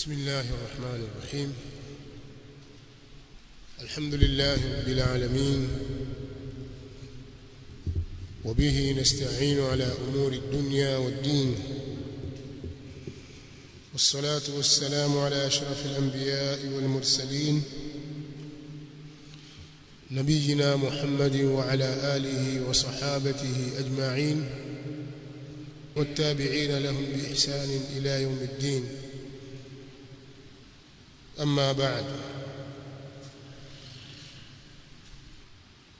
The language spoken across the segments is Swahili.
بسم الله الرحمن الرحيم. الحمد لله رب العالمين، وبه نستعين على أمور الدنيا والدين، والصلاة والسلام على أشرف الأنبياء والمرسلين نبينا محمد وعلى آله وصحابته أجمعين والتابعين لهم بإحسان إلى يوم الدين. أما بعد،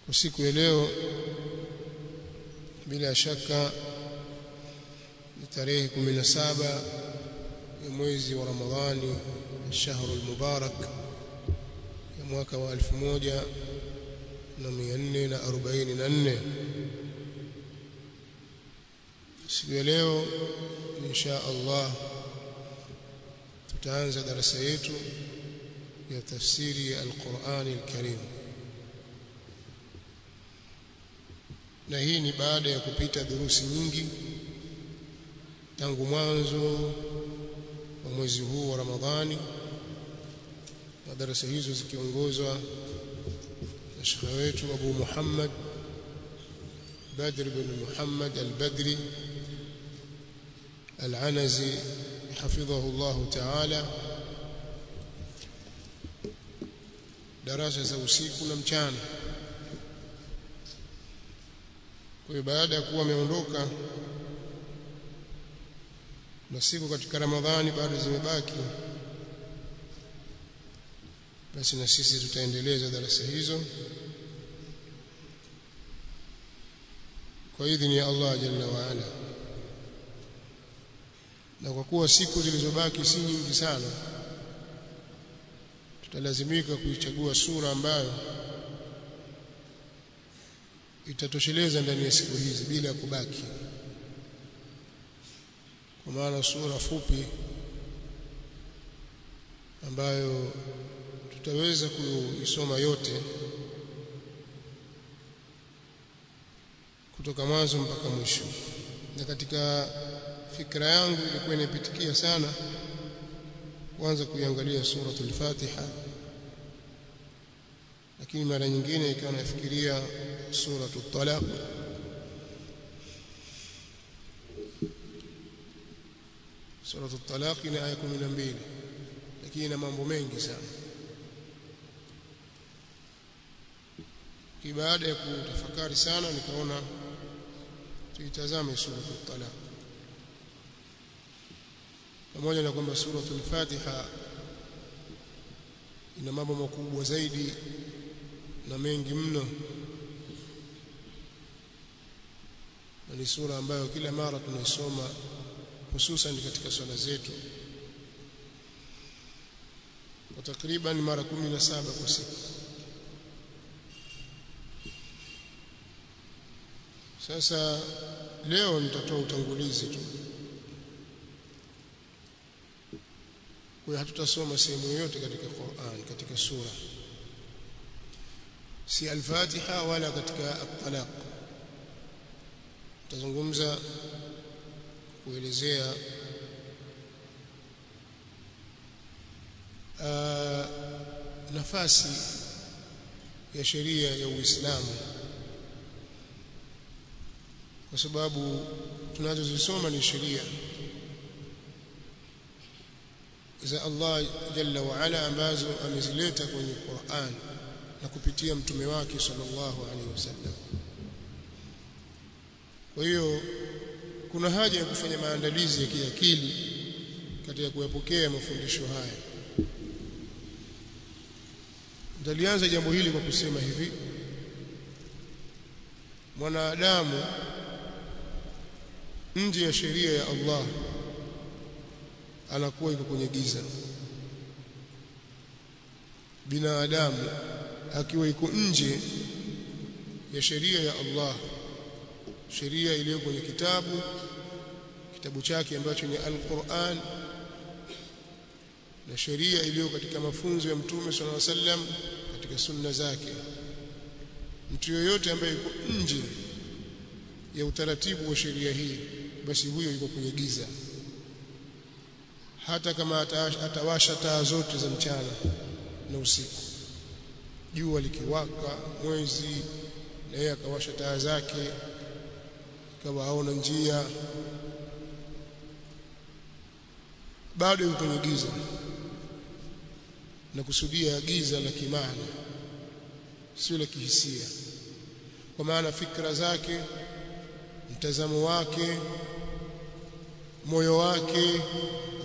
usiku ya leo bila shaka ni tarehe 17 ya mwezi wa Ramadhani, shahru al-mubarak ya mwaka wa 1444. Siku ya leo insha Allah tutaanza darasa yetu ya tafsiri ya Al-Qur'an Al-Karim, na hii ni baada ya kupita durusi nyingi tangu mwanzo wa mwezi huu wa Ramadhani, na darasa hizo zikiongozwa na Sheikh wetu Abu Muhammad Badr bin Muhammad Al-Badri Al-Anazi hafidhahu Allah Ta'ala, darasa za usiku na mchana. Kwa hiyo baada ya kuwa ameondoka na siku katika Ramadhani bado zimebaki, basi na sisi tutaendeleza darasa hizo kwa idhini ya Allah Jalla wa Ala. Na kwa kuwa siku zilizobaki si nyingi sana, tutalazimika kuichagua sura ambayo itatosheleza ndani ya siku hizi bila kubaki, kwa maana sura fupi ambayo tutaweza kuisoma yote kutoka mwanzo mpaka mwisho. Na katika fikra yangu ilikuwa inapitikia sana kuanza kuiangalia suratul Fatiha, lakini mara nyingine ikawa nafikiria suratul Talaq, suratul Talaq ina aya 12, lakini ina mambo mengi sana. Baada ya kutafakari sana nikaona tuitazame suratul Talaq, pamoja na kwamba suratul Fatiha ina mambo makubwa zaidi na mengi mno, na ni sura ambayo kila mara tunaisoma, hususan katika swala zetu, kwa takriban mara 17 kwa siku. Sasa leo nitatoa utangulizi tu, kwa hatutasoma sehemu yoyote katika Qur'an, katika sura, si al-Fatiha wala katika at-Talaq. Tutazungumza kuelezea nafasi ya sheria ya Uislamu, kwa sababu tunazozisoma ni sheria za Allah Jalla wa Ala ambazo amezileta kwenye Qur'an na kupitia mtume wake sallallahu alaihi wasallam. Kwa hiyo kuna haja ya kufanya maandalizi ya kiakili katika kuyapokea mafundisho haya. Ndalianza jambo hili kwa kusema hivi: mwanadamu nje ya sheria ya Allah anakuwa yuko kwenye giza. Binadamu akiwa yuko nje ya sheria ya Allah, sheria iliyo kwenye kitabu chake ambacho ni Al-Qur'an, na sheria iliyo katika mafunzo ya Mtume sallallahu alaihi wasallam katika sunna zake, mtu yoyote ambaye yuko nje ya utaratibu wa sheria hii, basi huyo yuko kwenye giza. hata kama atawasha taa zote za mchana na usiku, jua likiwaka, mwezi, na yeye akawasha taa zake kama haona njia, bado yuko kwenye giza. Na kusudia giza la kimaana, sio la kihisia, kwa maana fikra zake, mtazamo wake, moyo wake,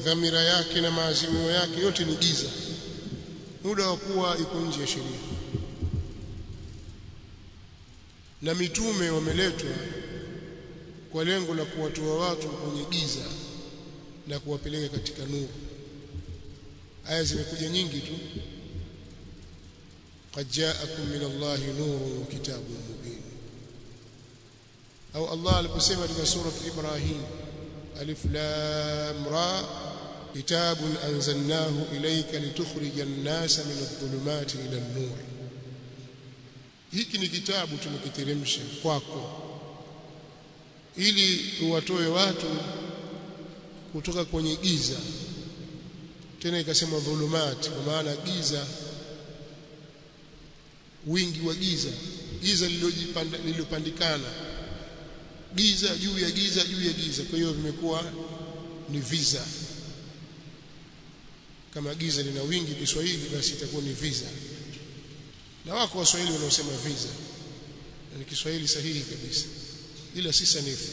dhamira yake na maazimio yake yote ni giza, muda wa kuwa iko nje ya sheria. Na mitume wameletwa kwa lengo la kuwatoa watu kwenye giza na kuwapeleka katika nuru. Aya zimekuja nyingi tu, qad ja'akum min Allahi nurun wa kitabun mubin. Au Allah aliposema katika sura Ibrahim, alif lam ra, kitabun anzalnahu ilayka litukhrija an-nasa min adh-dhulumati ila an-nur. Hiki ni kitabu tumekiteremsha kwako ili uwatoe watu kutoka kwenye giza. Tena ikasema dhulumati, kwa maana giza, wingi wa giza, giza lililopandikana, giza juu ya giza juu ya giza. Kwa hiyo vimekuwa ni viza. Kama giza lina wingi Kiswahili, basi itakuwa ni viza. Na wako Waswahili wanaosema viza, na ni Kiswahili sahihi kabisa, ila si sanifu,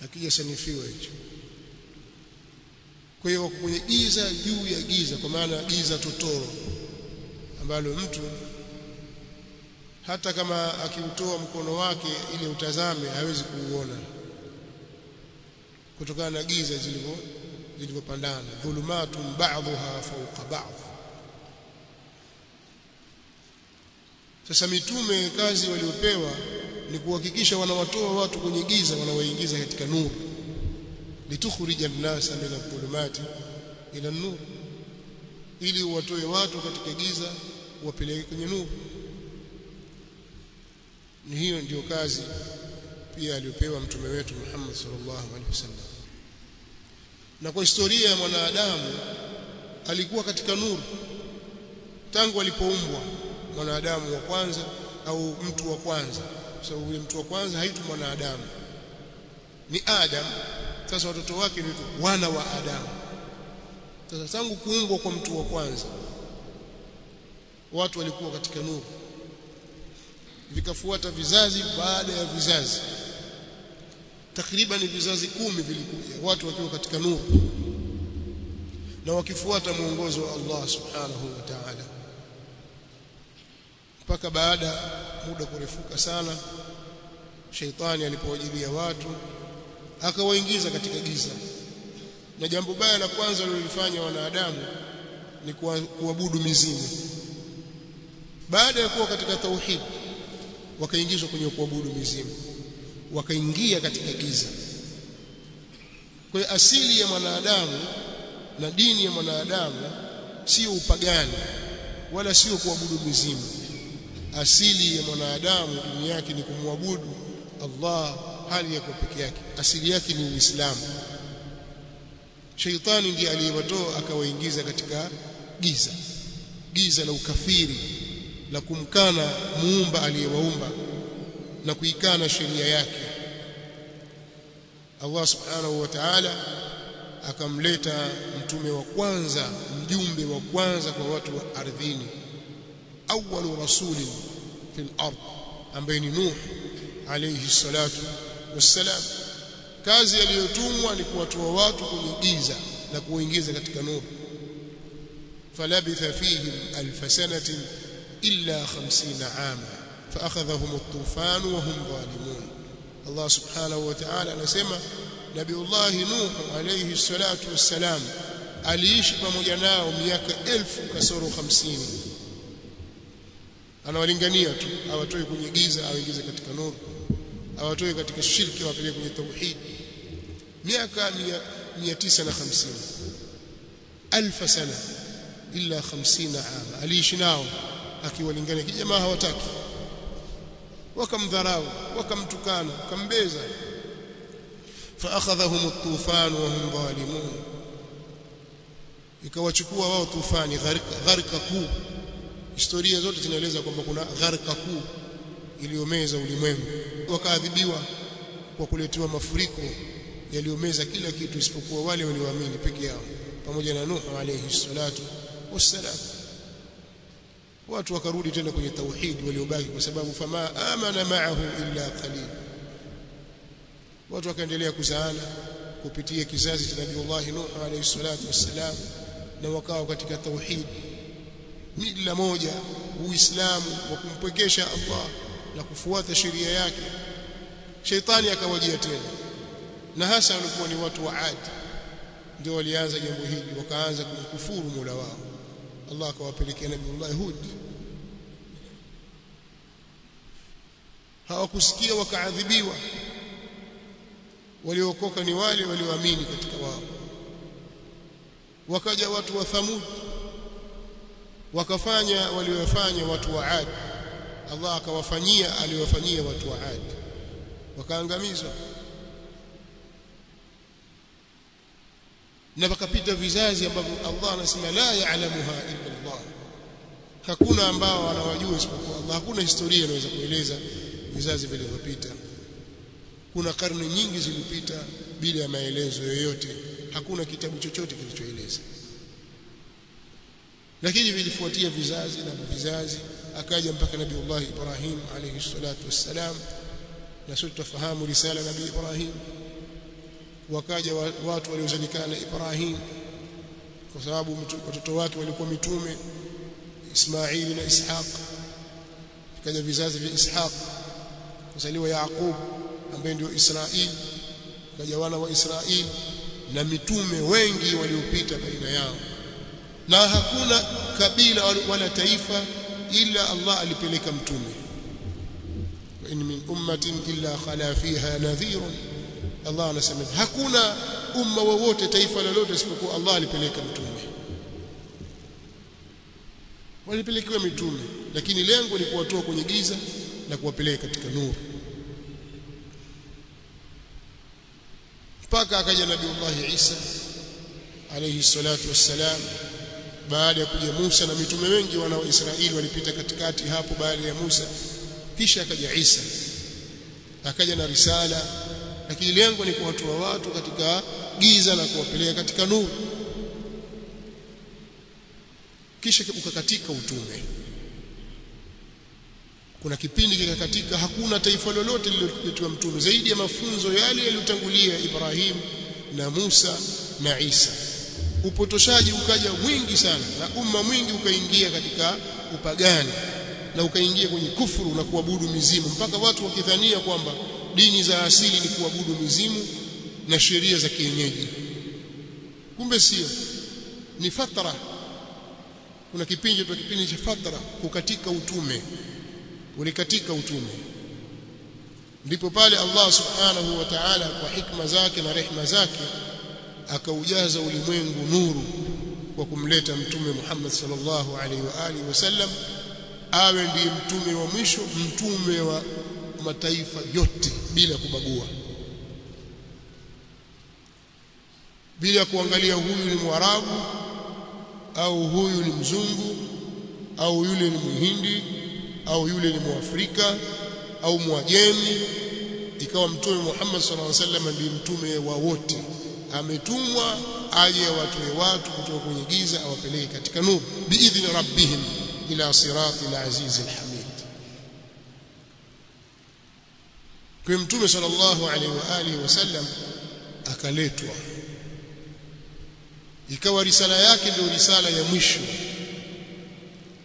akija sanifiwa hicho. Kwa hiyo kwenye giza juu ya giza, kwa maana giza totoro ambalo mtu hata kama akiutoa mkono wake ili utazame hawezi kuuona, kutokana na giza zilivyopandana. Dhulumatun ba'dhuha fawqa ba'd. Sasa mitume kazi waliopewa ni kuhakikisha wanawatoa watu kwenye giza, wanawaingiza katika nuru, litukhrija an-nasa min adh-dhulumati ila an-nur, ili watoe watu katika giza wapeleke kwenye nuru. Ni hiyo ndio kazi pia aliyopewa mtume wetu Muhammad sallallahu alaihi wasallam. Na kwa historia ya mwanadamu alikuwa katika nuru tangu alipoumbwa mwanadamu wa kwanza, au mtu wa kwanza, kwa sababu yule mtu wa kwanza haitwi mwanadamu, ni Adam. Sasa watoto wake ni wana wa Adam. Sasa tangu kuumbwa kwa mtu wa kwanza watu walikuwa katika nuru, vikafuata vizazi baada ya vizazi, takriban vizazi 10 vilikuja watu wakiwa katika nuru na wakifuata mwongozo wa Allah subhanahu wa ta'ala, mpaka baada muda kurefuka sana shaitani alipowajilia watu akawaingiza katika giza. Na jambo baya la kwanza walilofanya wanadamu ni kuabudu mizimu. Baada ya kuwa katika tauhid, wakaingizwa kwenye kuabudu mizimu, wakaingia katika giza. Kwa hiyo asili ya mwanadamu na dini ya mwanadamu sio upagani wala sio kuabudu mizimu. Asili ya mwanadamu dini yake ni kumwabudu Allah hali yako peke yake. Asili yake ni Uislamu. Shaitani ndiye aliyewatoa akawaingiza katika giza, giza la ukafiri, la kumkana muumba aliyewaumba na kuikana sheria yake. Allah subhanahu wa ta'ala akamleta mtume wa kwanza, mjumbe wa kwanza kwa watu wa ardhini, awwalu rasulin fil ard, ambaye ni Nuh alayhi salatu wassalam. Kazi aliyotumwa ni kuwatoa watu kwenye giza na kuwaingiza katika nuru. falabitha fihim alf sanatin illa 50 ama faakhadhahum at-tufan wa hum zalimun. Allah subhanahu wa ta'ala anasema Nabiullah Nuh alayhi salatu wassalam aliishi pamoja nao miaka 1000 kasoro 50. Anawalingania tu awatoe kwenye giza awaingize katika nuru, awatoe katika shirki wapeleke kwenye tauhid. Miaka 950, 1000 sana illa 50 ama aliishi nao akiwalingania. Kijamaa hawataki, wakamdharau, wakamtukana, wakambeza. فاخذهم الطوفان وهم ظالمون ikawachukua wao tufani gharika kuu. Historia zote zinaeleza kwamba kuna gharika kuu iliyomeza ulimwengu, wakaadhibiwa kwa kuletewa mafuriko yaliyomeza kila kitu isipokuwa wale walioamini peke yao, pamoja na Nuh alayhi salatu wassalam. Watu wakarudi tena kwenye tauhid waliobaki, kwa sababu fama amana ma'ahu illa qalil. Watu wakaendelea kuzaana kupitia kizazi cha Nabiiullah Nuh alayhi salatu wassalam, na wakawa katika tauhid, mila moja, Uislamu wa kumpwekesha Allah na kufuata sheria yake. Sheitani akawajia tena, na hasa walikuwa ni watu wa Ad, ndio walianza jambo hili, wakaanza kumkufuru Mola wao. Allah akawapelekea Nabiiullah Hud, hawakusikia wakaadhibiwa. Waliokoka ni wale walioamini katika wao. Wakaja watu wa Thamud wakafanya waliofanya watu wa Ad, Allah akawafanyia aliwafanyia watu wa Ad, wakaangamizwa. Na wakapita vizazi ambavyo Allah anasema la ya'lamuha illa Allah, hakuna ambao wanawajua isipokuwa Allah. Hakuna historia inaweza kueleza vizazi vilivyopita. Kuna karne nyingi zilipita bila ya maelezo yoyote, hakuna kitabu chochote kilichoeleza. Lakini vilifuatia vizazi na vizazi, akaja mpaka Nabiiullah Ibrahim alayhi salatu wassalam, na sote tufahamu risala Nabii Ibrahim. Wakaja watu waliozalikana na Ibrahim, kwa sababu watoto wake walikuwa mitume, Ismaili na Ishaq. Kaja vizazi vya Ishaq, kuzaliwa Yaqub ambaye ndio Israeli. Kaja wana wa Israeli na mitume wengi waliopita baina yao, na hakuna kabila wala taifa ila Allah alipeleka mtume. wa in min ummatin illa khala fiha nadhirun, Allah anasema hakuna umma wowote, taifa lolote, isipokuwa Allah alipeleka mtume. Walipelekewa mitume, lakini lengo ni kuwatoa kwenye giza na kuwapeleka katika nuru. Mpaka akaja Nabiiullah Isa alayhi salatu wassalam. Baada ya kuja Musa na mitume wengi wana wa Israeli walipita katikati hapo baada ya Musa, kisha akaja Isa, akaja na risala, lakini lengo ni kuwatoa watu katika giza na kuwapeleka katika nuru. Kisha ukakatika utume. Kuna kipindi kikakatika, hakuna taifa lolote lililoletwa mtume zaidi ya mafunzo yale yaliyotangulia Ibrahim na Musa na Isa. Upotoshaji ukaja mwingi sana, na umma mwingi ukaingia katika upagani na ukaingia kwenye kufuru na kuabudu mizimu, mpaka watu wakidhania kwamba dini za asili ni kuabudu mizimu na sheria za kienyeji. Kumbe sio, ni fatra. Kuna kipindi cha fatra, kukatika utume. Ulikatika utume, ndipo pale Allah subhanahu wa ta'ala kwa hikma zake na rehema zake akaujaza ulimwengu nuru kwa kumleta mtume Muhammad sallallahu alaihi wa alihi wasallam, awe ndiye mtume wa mwisho, mtume wa mataifa yote bila kubagua, bila kuangalia huyu ni Mwarabu au huyu ni mzungu au yule ni Mhindi au yule ni Mwafrika au Mwajemi. Ikawa mtume Muhammad sallallahu alaihi wasallam ndiye mtume wa wote, ametumwa aje watoe watu kutoka kwenye giza awapeleke katika nuru biidhni rabbihim ila siratil azizil hamid. Kwa mtume sallallahu alaihi wa alihi wasallam akaletwa, ikawa risala yake ndio risala ya mwisho,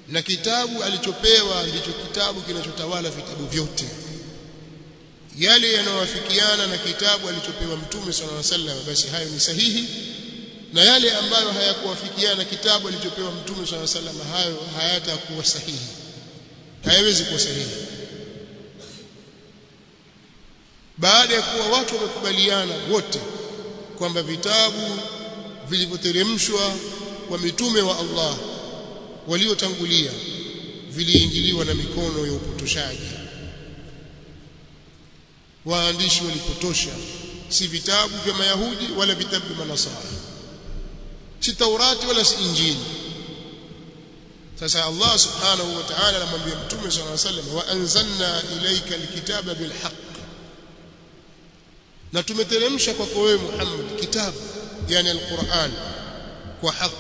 na kitabu alichopewa ndicho kitabu kinachotawala vitabu vyote. Yale yanayowafikiana na kitabu alichopewa mtume sallallahu alaihi wasallam, basi hayo ni sahihi, na yale ambayo hayakuwafikiana na kitabu alichopewa mtume sallallahu alaihi wasallam, hayo hayatakuwa sahihi, hayawezi kuwa sahihi. Baada ya kuwa watu wamekubaliana wote kwamba vitabu vilivyoteremshwa kwa mitume wa Allah waliotangulia viliingiliwa na mikono ya upotoshaji, waandishi walipotosha si vitabu vya Mayahudi wala vitabu vya Manasara, si Taurati wala si Injili. Sasa Allah subhanahu wa ta'ala anamwambia Mtume sallallahu alayhi wasallam, wa anzalna ilayka alkitaba bilhaq, na tumeteremsha kwako wewe Muhammad kitabu, yani alquran, kwa haki,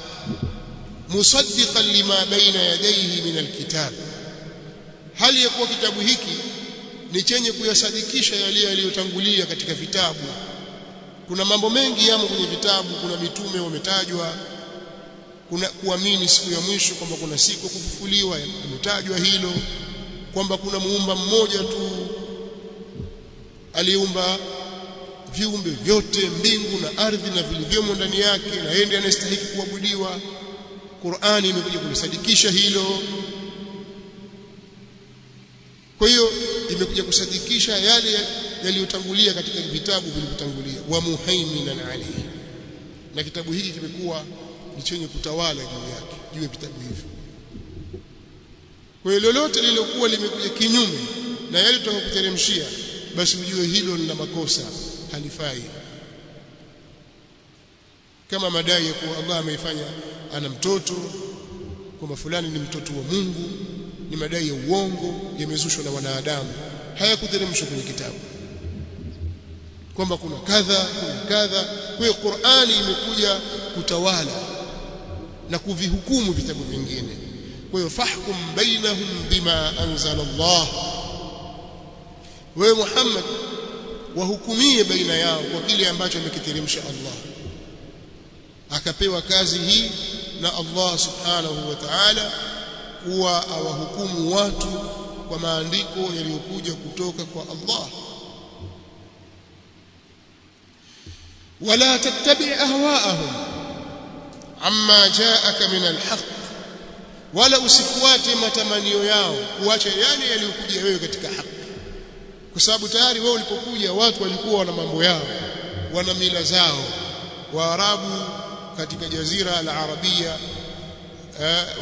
musaddiqan lima baina yadayhi min alkitab, hali ya kuwa kitabu hiki ni chenye kuyasadikisha yale yaliyotangulia katika vitabu. Kuna mambo mengi yamo kwenye vitabu, kuna mitume wametajwa, kuna kuamini siku ya mwisho kwamba kuna siku kufufuliwa imetajwa hilo, kwamba kuna muumba mmoja tu aliumba viumbe vyote, mbingu na ardhi na vilivyomo ndani yake, na yeye ndiye anastahili kuabudiwa. Qur'ani imekuja kusadikisha hilo. Kwa hiyo imekuja kusadikisha yale yaliyotangulia katika vitabu vilivyotangulia, wa muhaiminan alayhi, na kitabu hiki kimekuwa ni chenye kutawala juu yake, juu ya vitabu hivi. Kwa hiyo lolote lililokuwa limekuja kinyume na yale tutakayokuteremshia, basi ujue hilo lina makosa, halifai. Kama madai ya kuwa Allah ameifanya ana mtoto, kwamba fulani ni mtoto wa Mungu, ni madai ya uongo yamezushwa na wanadamu, hayakuteremshwa kwenye kitabu kwamba kuna kadha kuna kadha. Kwa hiyo Qur'ani imekuja kutawala na kuvihukumu vitabu vingine. Kwa hiyo fahkum bainahum bima anzala Allah, wewe Muhammad wahukumie baina yao kwa kile ambacho amekiteremsha Allah. Akapewa kazi hii na Allah subhanahu wa ta'ala kuwa awahukumu watu kwa maandiko yaliyokuja kutoka kwa Allah. wala tattabi ahwaahum amma jaaka min alhaq, wala usifuate matamanio yao, kuacha yale yaliyokuja wewe katika haki. Kwa sababu tayari wewe ulipokuja watu walikuwa wana mambo yao, wana mila zao. Waarabu katika jazira la Arabia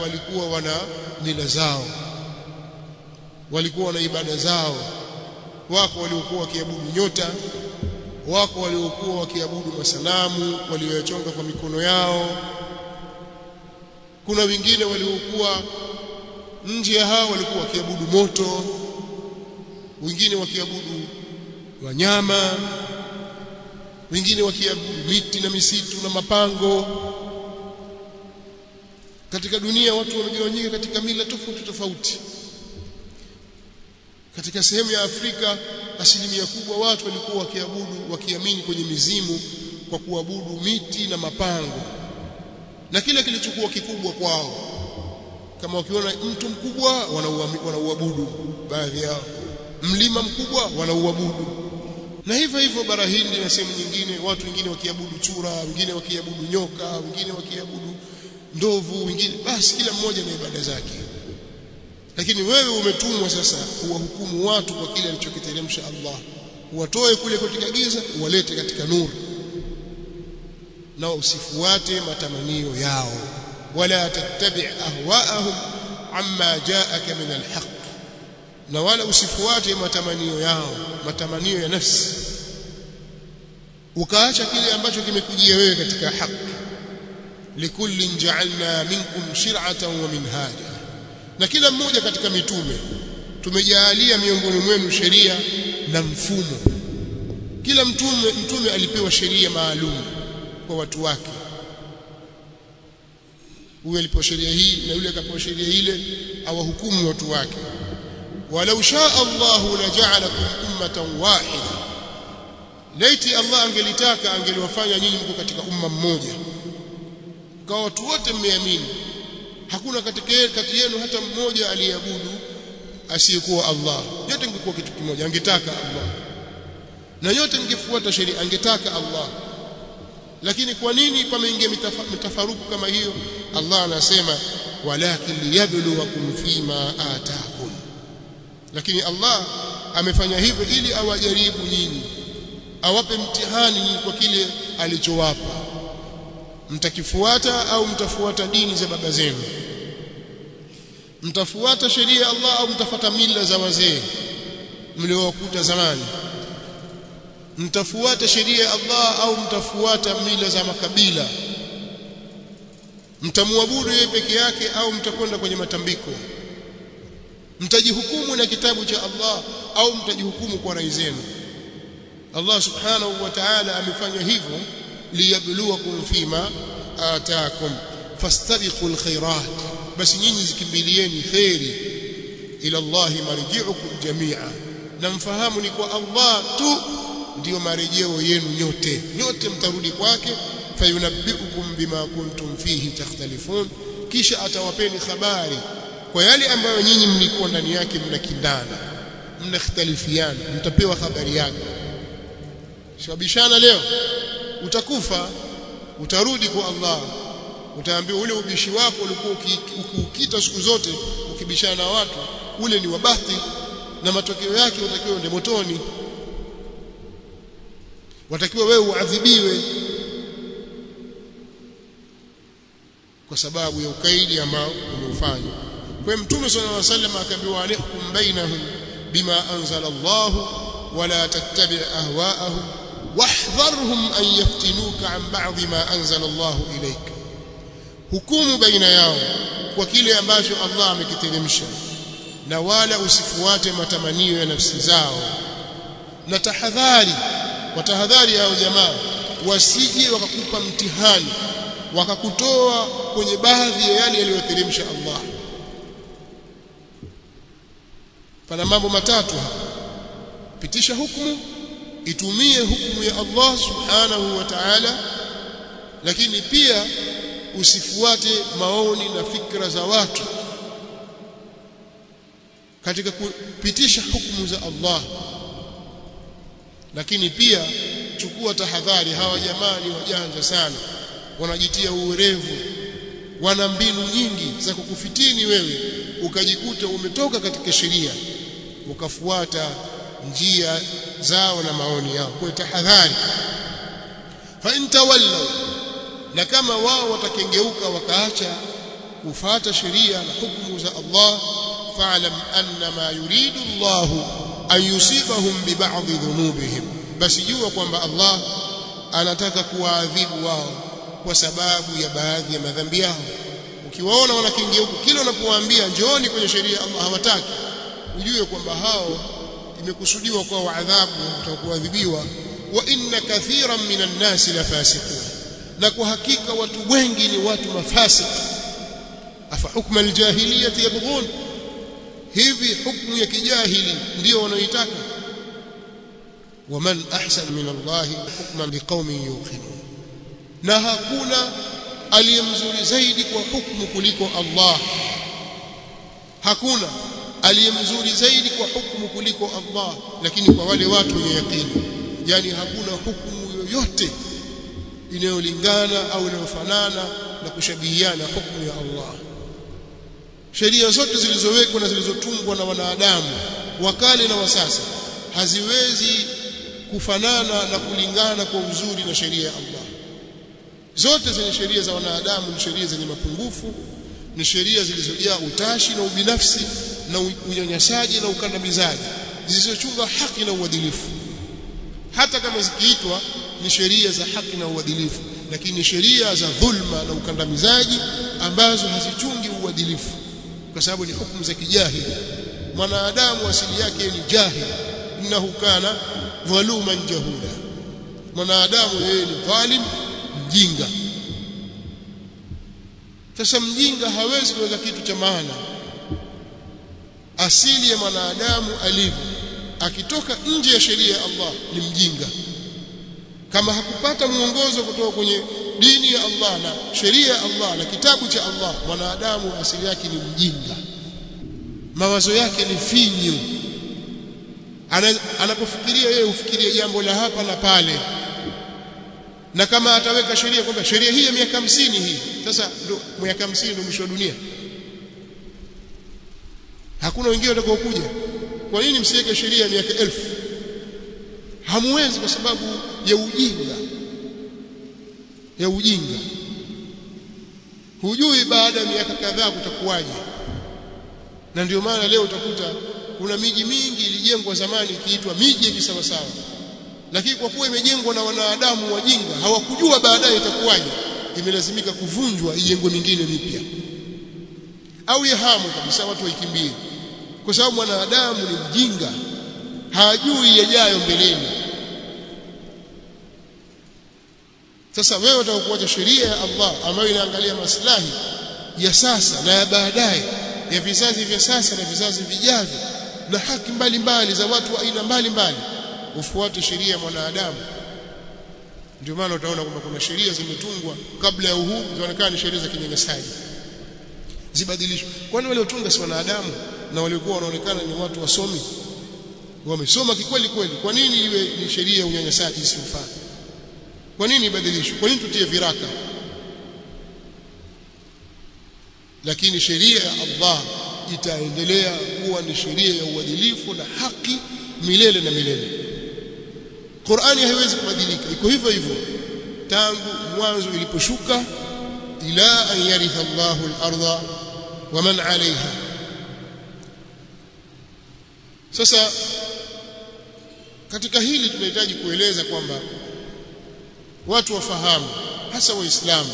walikuwa wana mila zao, walikuwa na ibada zao. Wako waliokuwa wakiabudu nyota, wako waliokuwa wakiabudu masanamu walioyachonga kwa mikono yao. Kuna wengine waliokuwa nje ya hao walikuwa wakiabudu moto, wengine wakiabudu wanyama, wengine wakiabudu miti na misitu na mapango. Katika dunia watu wamegawanyika katika mila tofauti tofauti. Katika sehemu ya Afrika asilimia kubwa watu walikuwa wakiamini kwenye mizimu kwa kuabudu miti na mapango, na kile kilichokuwa kikubwa kwao, kama wakiona mtu mkubwa wanauabudu, baadhi yao mlima mkubwa wanauabudu. Na hivyo hivyo bara Hindi na sehemu nyingine, watu wengine wakiabudu chura, wengine wakiabudu nyoka, wengine wakiabudu ndovu, wengine, basi kila mmoja na ibada zake. Lakini wewe umetumwa sasa kuwahukumu watu kwa kile alichokiteremsha Allah, uwatoe kule katika giza uwalete katika nuru, na usifuate matamanio yao. wala tattabi ahwaahum amma jaaka min alhaq, na wala usifuate matamanio yao, matamanio ya nafsi, ukaacha kile ambacho kimekujia wewe katika haki. likullin ja'alna minkum shir'atan wa minhaja, na kila mmoja katika mitume tumejaalia miongoni mwenu sheria na mfumo. Kila mtume alipewa sheria maalum kwa watu wake. Huyu alipewa sheria hii na yule akapewa sheria ile, awahukumu watu wake. walau shaa Allahu laja'alakum ummatan wahida, laiti Allah angelitaka angeliwafanya nyinyi mko katika umma mmoja, kwa watu wote mmeamini, hakuna kati yenu hata mmoja aliyeabudu asiyekuwa Allah. Yote ingekuwa kitu kimoja, angetaka Allah, na yote ingefuata sheria, angetaka Allah. Lakini kwa nini pameingia mitafaruku kama hiyo? Allah anasema walakin liyabluwakum fima ataakum, lakini Allah amefanya hivyo ili awajaribu nyinyi, awape mtihani nyinyi kwa kile alichowapa. Mtakifuata au mtafuata dini za baba zenu? Mtafuata sheria ya Allah au mtafuata mila za wazee mliowakuta zamani? mtafuata sheria ya Allah au mtafuata mila za makabila? Mtamwabudu yeye peke yake au mtakwenda kwenye matambiko? Mtajihukumu na kitabu cha Allah au mtajihukumu kwa rai zenu? Allah subhanahu wa ta'ala amefanya hivyo liyabluwakum fima ataakum fastabiqul khairat, basi nyinyi zikimbilieni khairi, ila Allah marji'ukum jami'a, na mfahamu ni kwa Allah tu ndio marejeo yenu nyote mtarudi kwake. Fayunabbiukum bima kuntum fihi takhtalifun, kisha atawapeni habari kwa yale ambayo nyinyi mlikuwa ndani yake mnakindana, mnakhtalifiana, mtapewa habari yake. Shabishana leo utakufa, utarudi kwa Allah, utaambiwa ule ubishi wako ulikuwa ukiukita siku zote ukibishana na watu, ule ni wabati, na matokeo yake utakiwa ndio motoni, watakiwa wewe uadhibiwe kwa sababu ya ukaidi ambao umeufanya. Kwa Mtume sallallahu alaihi wasallam akaambiwa alaikum bainahum bima anzala Allah wala tattabi' ahwa'ahum wahdharhum an yaftinuka an ba'd ma anzala Allah ilayk, hukumu baina yao kwa kile ambacho Allah amekiteremsha, na wala usifuate matamanio ya nafsi zao, na watahadhari hao jamaa wasije wakakupa mtihani wakakutoa kwenye baadhi ya yale yaliyoteremsha Allah. Pana mambo matatu hapa: pitisha hukumu, itumie hukumu ya Allah subhanahu wa ta'ala, lakini pia usifuate maoni na fikra za watu katika kupitisha hukumu za Allah. Lakini pia chukua tahadhari, hawa jamaa ni wajanja sana, wanajitia uwerevu, wana mbinu nyingi za kukufitini wewe ukajikuta umetoka katika sheria ukafuata njia zao na maoni yao. Kwa tahadhari, fa intawallaw, na kama wao watakengeuka wakaacha kufuata sheria na hukumu za Allah, fa'lam anna ma yuridu Allah an yusibahum bi ba'd dhunubihim, basi jua kwamba Allah anataka kuwaadhibu wao kwa sababu ya baadhi ya madhambi yao. Ukiwaona wanakengeuka, kila unapowaambia njooni kwenye sheria Allah hawataki, ujue kwamba hao imekusudiwa kwa adhabu, utakuadhibiwa. Wa inna kathiran minan nasi la fasiqun, na kwa hakika watu wengi ni watu mafasik. Afa hukma aljahiliyati yabghun, hivi hukumu ya kijahili ndio wanaoitaka? Waman ahsan min Allah hukman liqaumin yuqinun, na hakuna aliyemzuri zaidi kwa hukumu kuliko Allah. Hakuna aliyemzuri zaidi kwa hukumu kuliko Allah, lakini kwa wale watu wenye yaqini. Yani hakuna hukumu yoyote inayolingana au inayofanana na kushabihiana hukumu ya Allah. Sheria zote zilizowekwa na zilizotungwa na wanadamu wakale na wasasa haziwezi kufanana na kulingana kwa uzuri na sheria ya Allah. Zote zenye sheria za wanadamu ni sheria zenye mapungufu, ni sheria zilizojaa utashi na ubinafsi na unyanyasaji na ukandamizaji, zisizochunga haki na uadilifu. Hata kama zikiitwa ni sheria za haki na uadilifu, lakini sheria za dhulma na ukandamizaji ambazo hazichungi uadilifu, kwa sababu ni hukumu za kijahili. Mwanadamu asili yake ni jahili, innahu kana dhaluman jahula. Mwanadamu yeye ni dhalim, mjinga. Sasa mjinga hawezi kuweka kitu cha maana. Asili ya mwanadamu alivyo, akitoka nje ya sheria ya Allah ni mjinga. Kama hakupata muongozo kutoka kwenye dini ya Allah na sheria ya Allah na kitabu cha Allah, mwanadamu asili yake ni mjinga, mawazo yake ni finyu. Anapofikiria yeye ufikiria jambo la hapa na pale, na kama ataweka sheria kwamba sheria hii ya miaka 50 hii, sasa ndio miaka 50 ndio mwisho wa dunia, hakuna wengine watakao kuja. Kwa nini msiweke sheria ya miaka 1000? Hamwezi, kwa sababu ya ujinga. Hujui baada ya miaka kadhaa kutakuwaje. Na ndio maana leo utakuta kuna miji mingi ilijengwa zamani ikiitwa miji ya kisawasawa, lakini kwa kuwa imejengwa na wanadamu wajinga hawakujua baadaye itakuwaje, imelazimika kuvunjwa ijengwe mingine mipya au yahamu kabisa watu waikimbie, kwa sababu mwanadamu ni mjinga, hajui yajayo mbeleni. Sasa wewe utakuacha sheria ya Allah ambayo inaangalia maslahi ya sasa na ya baadaye, ya vizazi vya sasa na vizazi vijavyo, na haki mbalimbali za watu wa aina mbalimbali, ufuate sheria ya mwanadamu. Ndio maana utaona kwamba kuna sheria zimetungwa kabla ya uhuru zinaonekana ni sheria za kinyanyasaji, zibadilishwe. Kwani wale utunga si wanadamu na waliokuwa wanaonekana ni watu wasomi, wamesoma kikweli kweli? Kwa nini iwe ni sheria ya unyanyasaji isiyofaa? Kwa nini ibadilishwe? Kwa nini tutie viraka? Lakini sheria ya Allah itaendelea kuwa ni sheria ya uadilifu na haki milele na milele. Qur'ani haiwezi kubadilika, iko hivyo hivyo tangu mwanzo iliposhuka, ila an yaritha Allahu al-ardha wa man 'alayha. Sasa katika hili tunahitaji kueleza kwamba watu wafahamu, hasa Waislamu,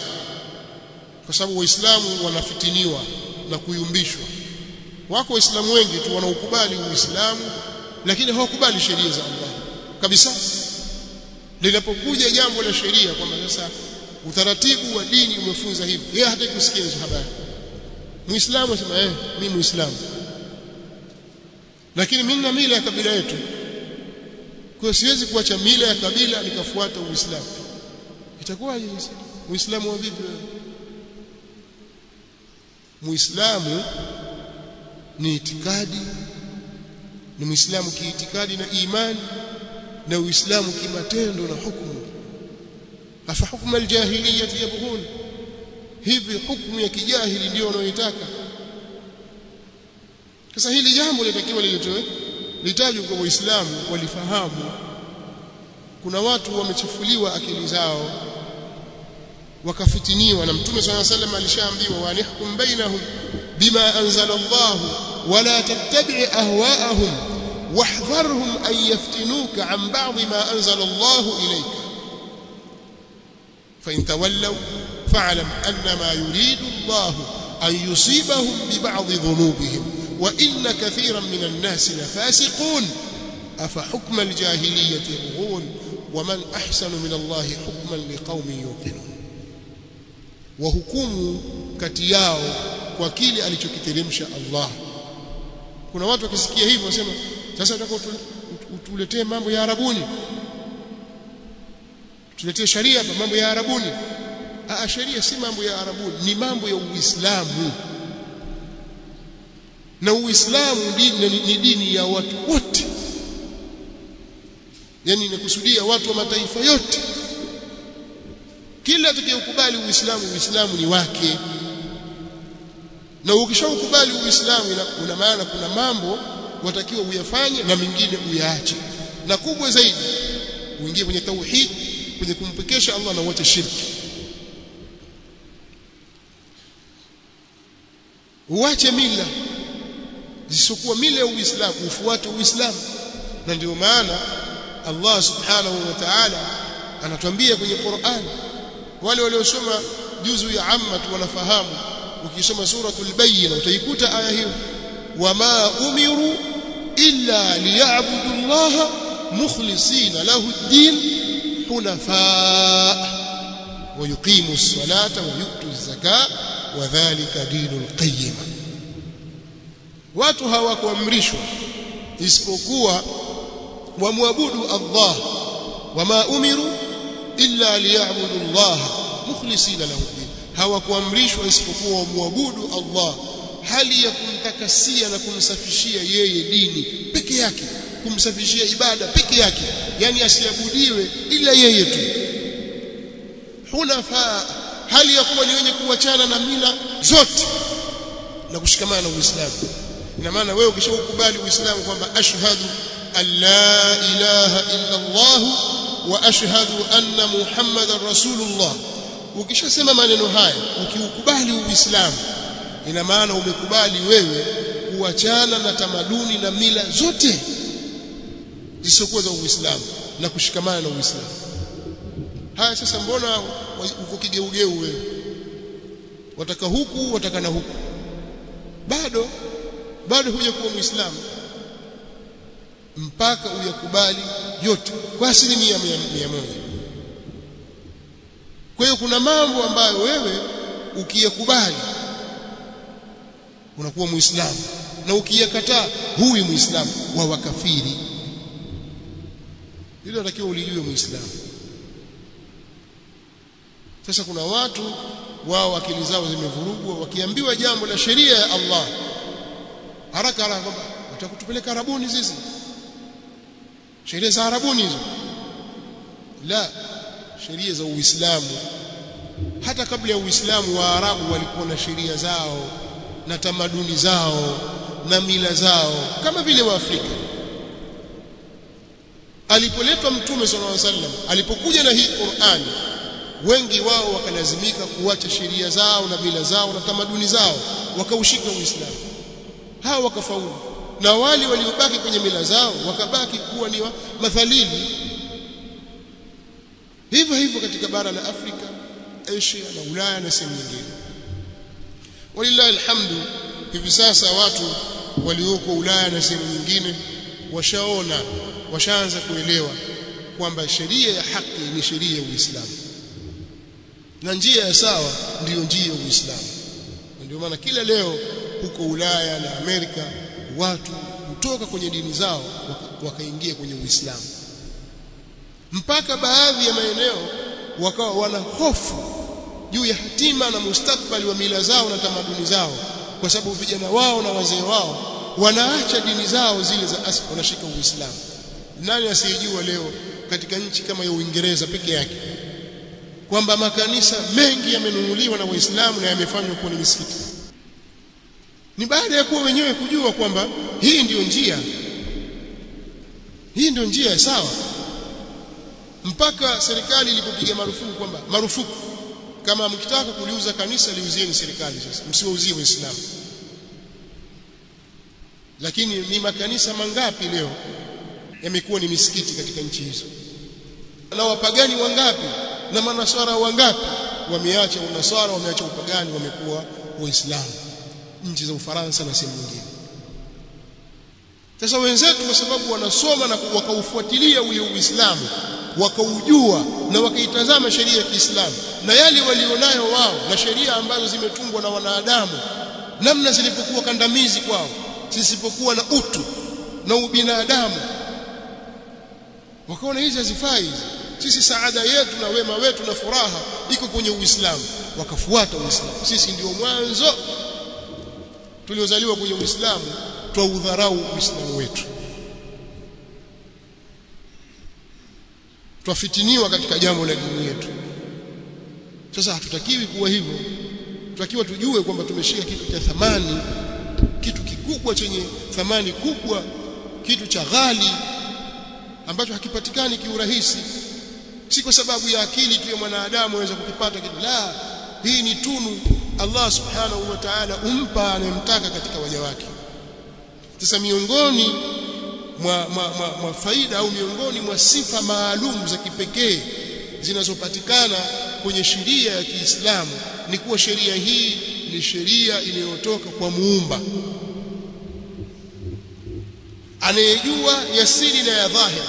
kwa sababu Waislamu wanafitiniwa na kuyumbishwa. Wako Waislamu wengi tu wanaokubali Uislamu lakini hawakubali sheria za Allah kabisa. Linapokuja jambo la sheria kwamba sasa utaratibu wa dini umefunza hivi, yeye hataki kusikia hizo habari. Muislamu asema mimi Muislamu, lakini mimi na mila ya kabila yetu, kwa siwezi kuacha mila ya kabila nikafuata Uislamu. Itakuwaje Uislamu wa vipi? Muislamu ni itikadi, ni Muislamu kiitikadi na imani, na Uislamu kimatendo na hukumu. Afa hukmu aljahiliyyah yabghun, hivi hukumu ya kijahili ndio wanaoitaka. Sasa hili jambo litakiwa liletwe, litajwe kwa Waislamu walifahamu. Kuna watu wamechafuliwa akili zao wakafitiniwa, na Mtume صلى الله عليه وسلم alishaambiwa wa nihkum bainahum bima anzala Allah wala tattabi' ahwa'ahum wahdharhum an yaftinuka an ba'd ma anzala Allah ilayka fa in tawallaw fa'lam annama yuridu Allah an yusibahum bi ba'd dhunubihim wa inna kathiran min an-nas lafasiqun afa hukma al-jahiliyyah yabghun wa man ahsanu min Allah hukman liqaumin yuqinun. Wahukumu kati yao kwa kile alichokiteremsha Allah. Kuna watu wakisikia hivyo wasema sasa tunataka utuletee mambo ya Arabuni, tuletee sharia hapa, mambo ya Arabuni. Sharia si mambo ya Arabuni, ni mambo ya Uislamu, na Uislamu ni dini ya watu wote, yani inakusudia watu wa mataifa yote. Kila atakayekubali Uislamu, Uislamu ni wake. Na ukishaukubali Uislamu una maana kuna mambo watakiwa uyafanye na mengine uyaache, na kubwa zaidi uingie kwenye tauhid, kwenye kumpekesha Allah na wote shirki. Uache mila zisizokuwa mila ya Uislamu, ufuate Uislamu. Na ndio maana Allah subhanahu wa ta'ala anatuambia kwenye Qur'an, wale waliosoma juzu ya amma wanafahamu, ukisoma suratul Bayyina utaikuta aya hiyo, wama umiru illa liya'budu Allah mukhlisina lahu ad-din hunafa wa yuqimu as-salata wa yu'tu az-zakata wa dhalika dinul qayyim. Watu hawakuamrishwa isipokuwa wamwabudu Allah, wama umiru illa liya'budu Allah mukhlisina lahu ad-din, hawakuamrishwa isipokuwa wamwabudu Allah hali ya kumtakasia na kumsafishia yeye dini peke yake, kumsafishia ibada peke yake, yani asiabudiwe ila yeye tu. Hunafa, hali ya kuwa ni wenye kuachana na mila zote na kushikamana na Uislamu. Ina maana wewe ukishakubali Uislamu kwamba ashhadu an la ilaha illa Allah wa ashhadu anna Muhammadar Rasulullah, ukishasema maneno haya, ukiukubali Uislamu, ina maana umekubali wewe kuachana na tamaduni na mila zote zisizokuwa za Uislamu. na kushikamana na Uislamu. Haya sasa, mbona uko kigeugeu wewe? Wataka huku, wataka na huku, bado huja kuwa Muislamu mpaka uyakubali yote kwa asilimia 100. Kwa hiyo kuna mambo ambayo wewe ukiyakubali unakuwa Muislamu, na ukiyakataa huyu Muislamu wa wakafiri. Hilo natakiwa ulijue Muislamu. Sasa kuna watu wao akili zao zimevurugwa, wakiambiwa jambo la sheria ya Allah haraka kwamba watakutupeleka Arabuni sisi, sheria za Arabuni hizo. La, sheria za Uislamu. Hata kabla ya Uislamu Waarabu walikuwa na sheria zao na tamaduni zao na mila zao kama vile Waafrika. Alipoletwa Mtume sallallahu alaihi wasallam, alipokuja na hii Qur'ani, wengi wao wakalazimika kuacha sheria zao na mila zao na tamaduni zao, wakaushika Uislamu. Hao wakafaulu, na wale waliobaki kwenye mila zao wakabaki kuwa ni mathalili. Hivyo hivyo katika bara la Afrika, Asia na Ulaya na sehemu nyingine. Walillahi alhamdu, hivi sasa watu walioko Ulaya na sehemu nyingine washaanza kuelewa kwamba sheria ya haki ni sheria ya Uislamu, na njia ya sawa ndiyo njia ya Uislamu. Ndio maana kila leo huko Ulaya na Amerika watu kutoka kwenye dini zao wakaingia kwenye Uislamu, mpaka baadhi ya maeneo wakawa wana hofu juu ya hatima na mustakbali wa mila zao na tamaduni zao, kwa sababu vijana wao na wazee wao wanaacha dini zao zile za asili, wanashika Uislamu. Nani asiyejua leo katika nchi kama ya Uingereza peke yake kwamba makanisa mengi yamenunuliwa na Waislamu na yamefanywa kuwa ni misikiti? Ni baada ya kuwa wenyewe kujua kwamba hii ndiyo njia sawa, mpaka serikali ilipopiga marufuku kwamba kama mkitaka kuliuza kanisa liuzieni serikali, sasa msiwauzie Waislamu. Lakini ni makanisa mangapi leo yamekuwa ni misikiti katika nchi hizo? Na wapagani wangapi na manasara wangapi wameacha unasara, wameacha upagani, wamekuwa Waislamu, nchi za Ufaransa na sehemu nyingine. Sasa wenzetu kwa sababu wanasoma na wakaufuatilia ule Uislamu, wakaujua na wakaitazama sheria ya Kiislamu na yale walionayo wao na sheria ambazo zimetungwa na wanadamu, namna zilipokuwa kandamizi kwao, zisipokuwa na utu na ubinadamu, wakaona hizi hazifai. Sisi saada yetu na wema wetu na furaha iko kwenye Uislamu, wakafuata Uislamu. Sisi ndio mwanzo tuliozaliwa kwenye Uislamu, twaudharau Uislamu wetu, twafitiniwa katika jambo la dini yetu. Sasa hatutakiwi kuwa hivyo. Tunatakiwa tujue kwamba tumeshika kitu cha thamani, kitu kikubwa chenye thamani kubwa, kitu cha ghali ambacho hakipatikani kiurahisi. Si kwa sababu ya akili tu ya mwanadamu aweza kukipata kitu, la, hii ni tunu Allah subhanahu wa ta'ala umpa anayemtaka katika waja wake. Sasa miongoni mwa faida au miongoni mwa sifa maalum za kipekee zinazopatikana kwenye sheria ya Kiislamu ni kuwa sheria hii ni sheria iliyotoka kwa Muumba anayejua yasiri na ya dhahir,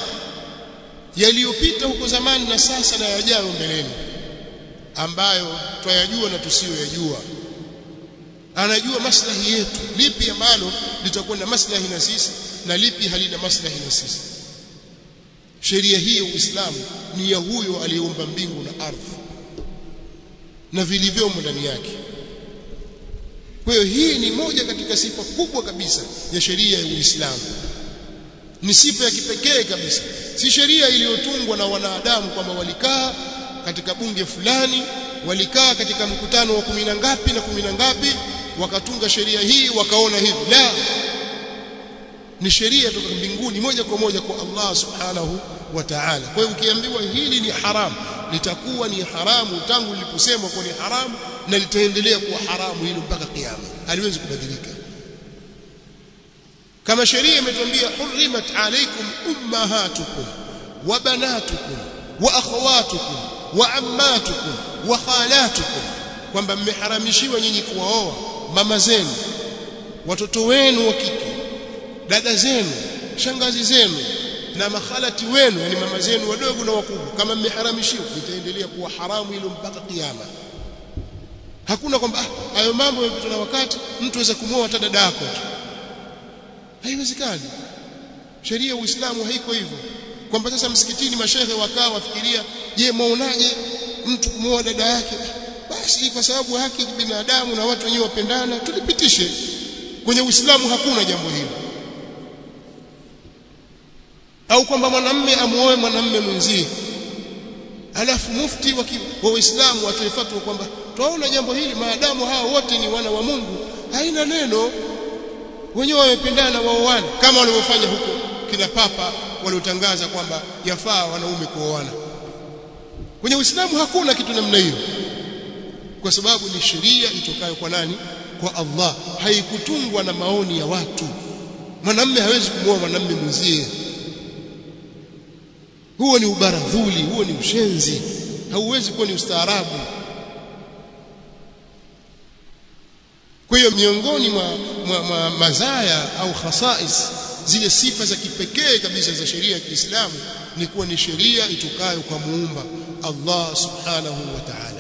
yaliyopita huko zamani na sasa na yajayo mbeleni, ambayo twayajua na tusiyoyajua. Anajua maslahi yetu, lipi ambalo litakuwa na maslahi na sisi na lipi halina maslahi na sisi. Sheria hii ya Uislamu ni ya huyo aliyeumba mbingu na ardhi na vilivyomo ndani yake. Kwa hiyo hii ni moja katika sifa kubwa kabisa ya sheria ya Uislamu. Ni sifa ya kipekee kabisa. Si sheria iliyotungwa na wanadamu kwamba walikaa katika bunge fulani, walikaa katika mkutano wa 10 ngapi na 10 ngapi wakatunga sheria hii wakaona hivi. La, ni sheria kutoka mbinguni moja kwa moja kwa Allah subhanahu wa ta'ala. Kwa hiyo ukiambiwa hili ni haramu, litakuwa ni haramu tangu liliposemwa kwa ni haramu, na litaendelea kuwa haramu hilo mpaka kiyama, haliwezi kubadilika. Kama sheria imetuambia hurrimat alaykum ummahatukum, wa banatukum wa akhawatukum wa ammatukum wa khalatukum, kwamba mmeharamishiwa nyinyi kuwaoa mama zenu, watoto wenu wa kike, dada zenu, shangazi zenu na makhalati wenu, yani mama zenu wadogo na wakubwa. Kama mmeharamishiwa, itaendelea kuwa haramu hilo mpaka kiyama. Hakuna kwamba hayo mambo yamepitwa na wakati, mtu aweza kumwoa hata dada yako tu. Haiwezekani. Sheria ya Uislamu haiko hivyo, kwamba sasa msikitini mashehe wakaa wafikiria, je, muonaje mtu kumwoa dada yake? Basi kwa sababu haki binadamu na watu wenyewe wapendana, tulipitishe. Kwenye Uislamu hakuna jambo hilo. Au kwamba mwanamume amuoe mwanamume mwenzie, alafu mufti wa Uislamu atoe fatwa kwamba tunaona jambo hili maadamu hao wote ni wana wa Mungu, haina neno, wenyewe wamependana waoane, kama walivyofanya huko kina papa waliotangaza kwamba yafaa wanaume kuoana. Kwenye Uislamu hakuna kitu namna hiyo, kwa sababu ni sheria itokayo kwa nani? Kwa Allah. Haikutungwa na maoni ya watu. Mwanamume hawezi kumwoa mwanamume mwenzie. Huo ni ubaradhuli, huo ni ushenzi, hauwezi kuwa ni ustaarabu. Kwa hiyo miongoni mwa mazaya au khasais, zile sifa za kipekee kabisa za sheria ya Kiislamu ni kuwa ni sheria itokayo kwa Muumba Allah subhanahu wa ta'ala.